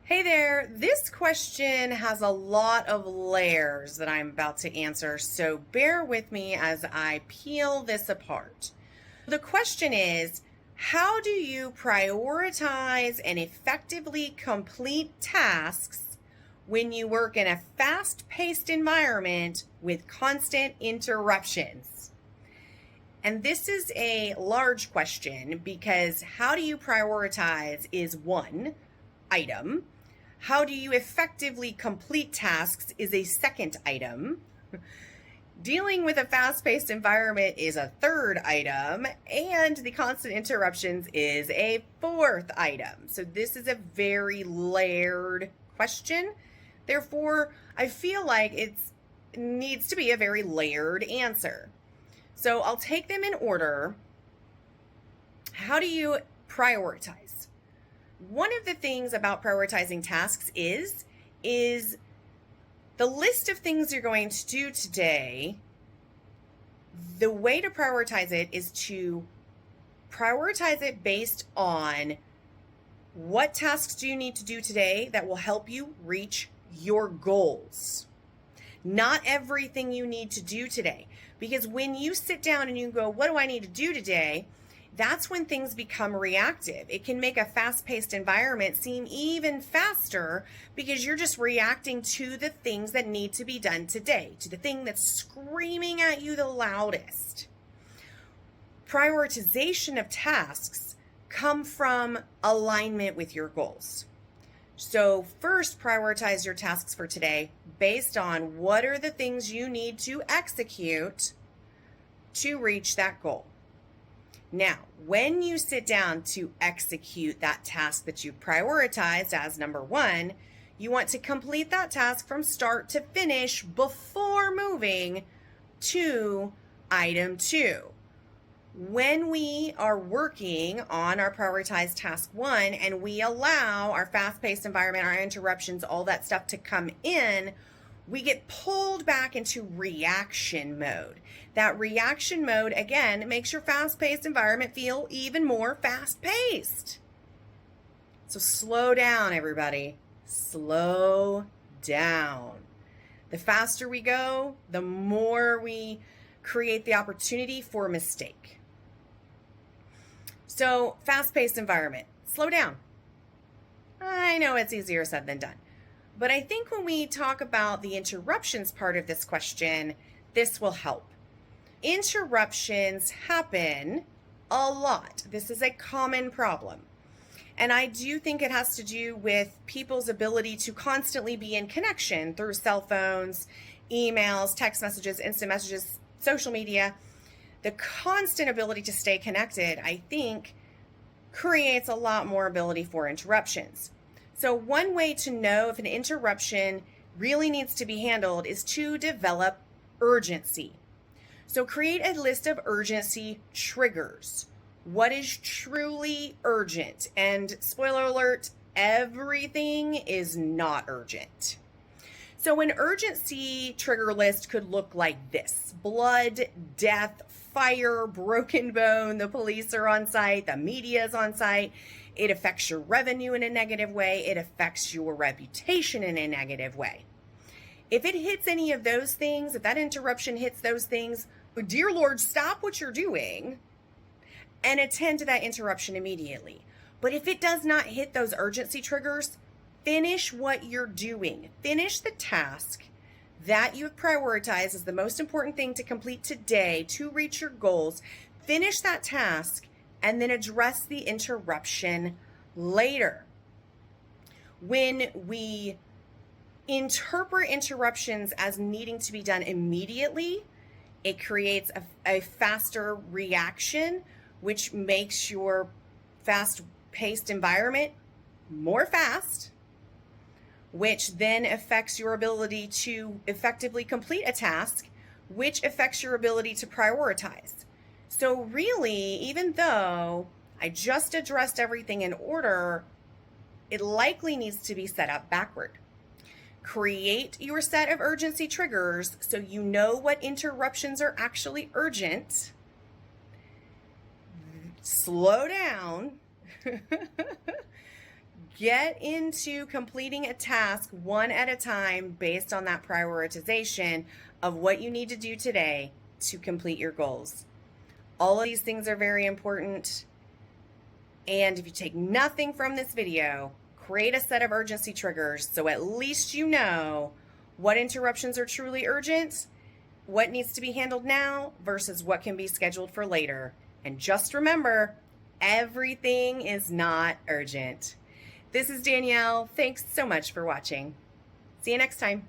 Hey there, this question has a lot of layers that I'm about to answer, so bear with me as I peel this apart. The question is, how do you prioritize and effectively complete tasks when you work in a fast-paced environment with constant interruptions? And this is a large question because how do you prioritize is one item. How do you effectively complete tasks is a second item. Dealing with a fast-paced environment is a third item, and the constant interruptions is a fourth item. So this is a very layered question. Therefore, I feel like it needs to be a very layered answer. So I'll take them in order. How do you prioritize? One of the things about prioritizing tasks is the list of things you're going to do today. The way to prioritize it is to prioritize it based on what tasks do you need to do today that will help you reach your goals. Not everything you need to do today. Because when you sit down and you go, what do I need to do today? That's when things become reactive. It can make a fast-paced environment seem even faster because you're just reacting to the things that need to be done today, to the thing that's screaming at you the loudest. Prioritization of tasks come from alignment with your goals. So first, prioritize your tasks for today based on what are the things you need to execute to reach that goal. Now, when you sit down to execute that task that you prioritized as number one, you want to complete that task from start to finish before moving to item two. When we are working on our prioritized task one and we allow our fast-paced environment, our interruptions, all that stuff to come in, we get pulled back into reaction mode. That reaction mode, again, makes your fast-paced environment feel even more fast-paced. So slow down, everybody. Slow down. The faster we go, the more we create the opportunity for a mistake. So, fast-paced environment. Slow down. I know it's easier said than done. But I think when we talk about the interruptions part of this question, this will help. Interruptions happen a lot. This is a common problem. And I do think it has to do with people's ability to constantly be in connection through cell phones, emails, text messages, instant messages, social media. The constant ability to stay connected, I think, creates a lot more ability for interruptions. So one way to know if an interruption really needs to be handled is to develop urgency. So create a list of urgency triggers. What is truly urgent? And spoiler alert, everything is not urgent. So an urgency trigger list could look like this: blood, death, fire, broken bone, the police are on site, the media is on site. It affects your revenue in a negative way. It affects your reputation in a negative way. If it hits any of those things, if that interruption hits those things, dear Lord, stop what you're doing and attend to that interruption immediately. But if it does not hit those urgency triggers, finish what you're doing. Finish the task that you've prioritized as the most important thing to complete today to reach your goals. Finish that task and then address the interruption later. When we interpret interruptions as needing to be done immediately, it creates a faster reaction, which makes your fast-paced environment more fast, which then affects your ability to effectively complete a task, which affects your ability to prioritize. So really, even though I just addressed everything in order, it likely needs to be set up backward. Create your set of urgency triggers so you know what interruptions are actually urgent. Slow down. Get into completing a task one at a time based on that prioritization of what you need to do today to complete your goals. All of these things are very important. And if you take nothing from this video, create a set of urgency triggers so at least you know what interruptions are truly urgent, what needs to be handled now versus what can be scheduled for later. And just remember, everything is not urgent. This is Danielle. Thanks so much for watching. See you next time.